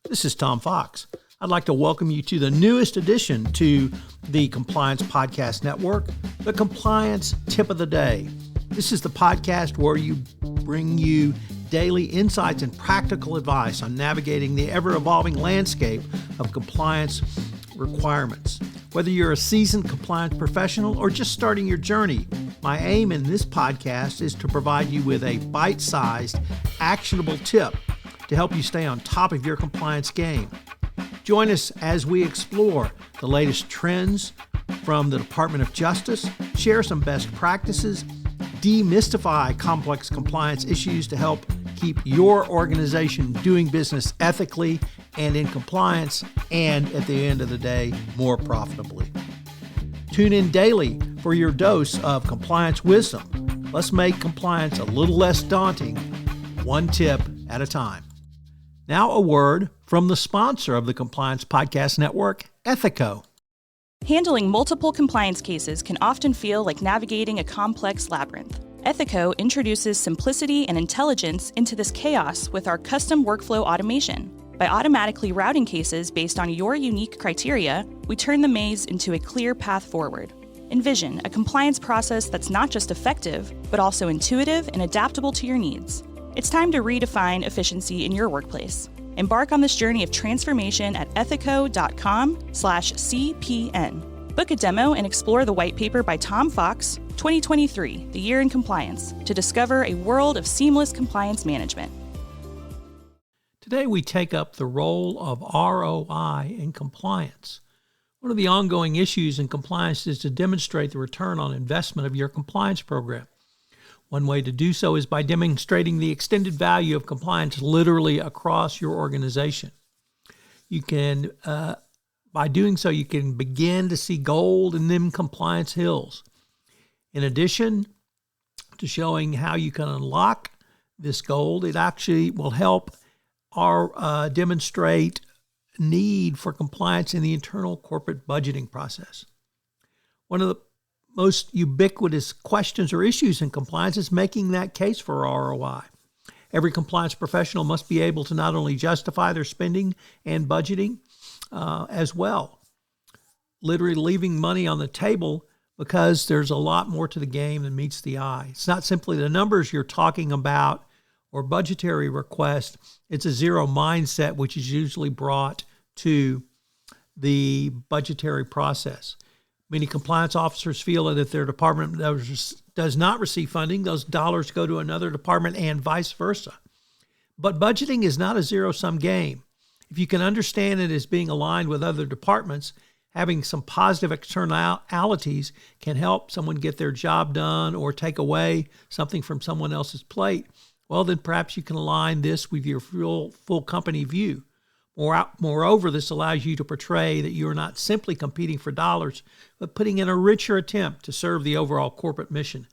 This is Tom Fox. I'd like to welcome you to the newest addition to the Compliance Podcast Network, the Compliance Tip of the Day. This is the podcast where you bring you daily insights and practical advice on navigating the ever-evolving landscape of compliance requirements. Whether you're a seasoned compliance professional or just starting your journey, my aim in this podcast is to provide you with a bite-sized, actionable tip to help you stay on top of your compliance game. Join us as we explore the latest trends from the Department of Justice, share some best practices, demystify complex compliance issues to help keep your organization doing business ethically and in compliance, and at the end of the day, more profitably. Tune in daily for your dose of compliance wisdom. Let's make compliance a little less daunting, one tip at a time. Now a word from the sponsor of the Compliance Podcast Network, Ethico. Handling multiple compliance cases can often feel like navigating a complex labyrinth. Ethico introduces simplicity and intelligence into this chaos with our custom workflow automation. By automatically routing cases based on your unique criteria, we turn the maze into a clear path forward. Envision a compliance process that's not just effective, but also intuitive and adaptable to your needs. It's time to redefine efficiency in your workplace. Embark on this journey of transformation at ethico.com/CPN. Book a demo and explore the white paper by Tom Fox, 2023, The Year in Compliance, to discover a world of seamless compliance management. Today we take up the role of ROI in compliance. One of the ongoing issues in compliance is to demonstrate the return on investment of your compliance program. One way to do so is by demonstrating the extended value of compliance literally across your organization. You can, by doing so, you can begin to see gold in them compliance hills. In addition to showing how you can unlock this gold, it actually will help demonstrate need for compliance in the internal corporate budgeting process. One of the most ubiquitous questions or issues in compliance is making that case for ROI. Every compliance professional must be able to not only justify their spending and budgeting as well, literally leaving money on the table, because there's a lot more to the game than meets the eye. It's not simply the numbers you're talking about or budgetary request. It's a zero mindset, which is usually brought to the budgetary process. Many compliance officers feel that if their department does not receive funding, those dollars go to another department and vice versa. But budgeting is not a zero-sum game. If you can understand it as being aligned with other departments, having some positive externalities can help someone get their job done or take away something from someone else's plate, well, then perhaps you can align this with your full company view. Moreover, this allows you to portray that you're not simply competing for dollars, but putting in a richer attempt to serve the overall corporate mission.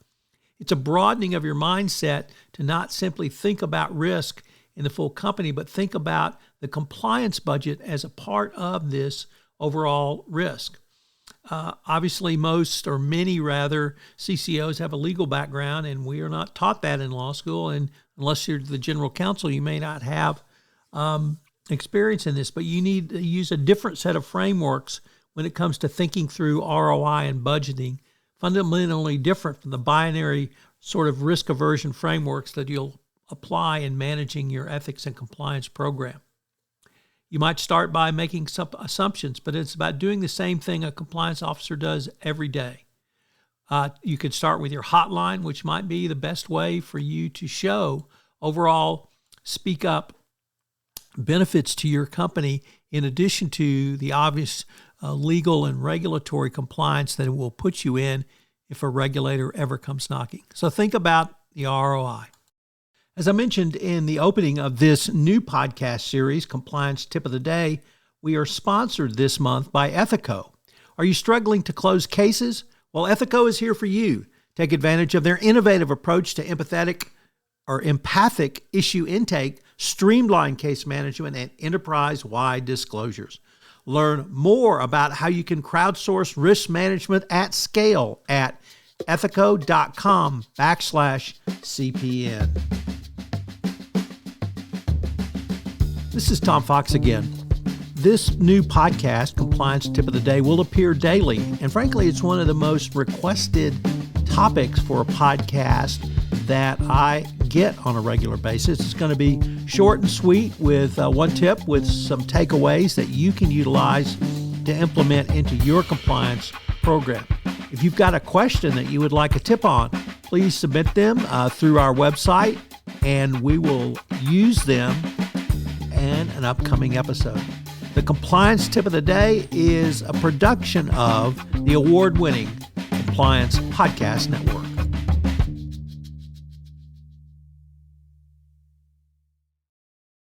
It's a broadening of your mindset to not simply think about risk in the full company, but think about the compliance budget as a part of this overall risk. Obviously, most, or many rather, CCOs have a legal background, and we are not taught that in law school. And unless you're the general counsel, you may not have experience in this, but you need to use a different set of frameworks when it comes to thinking through ROI and budgeting, fundamentally different from the binary sort of risk aversion frameworks that you'll apply in managing your ethics and compliance program. You might start by making some assumptions, but it's about doing the same thing a compliance officer does every day. You could start with your hotline, which might be the best way for you to show overall speak up benefits to your company, in addition to the obvious legal and regulatory compliance that it will put you in if a regulator ever comes knocking. So think about the ROI. As I mentioned in the opening of this new podcast series, Compliance Tip of the Day, we are sponsored this month by Ethico. Are you struggling to close cases? Well, Ethico is here for you. Take advantage of their innovative approach to empathic issue intake, streamlined case management, and enterprise-wide disclosures. Learn more about how you can crowdsource risk management at scale at ethico.com/CPN. This is Tom Fox again. This new podcast, Compliance Tip of the Day, will appear daily. And frankly, it's one of the most requested topics for a podcast that I get on a regular basis. It's going to be short and sweet with one tip with some takeaways that you can utilize to implement into your compliance program. If you've got a question that you would like a tip on, please submit them through our website, and we will use them in an upcoming episode. The Compliance Tip of the Day is a production of the award-winning Compliance Podcast Network.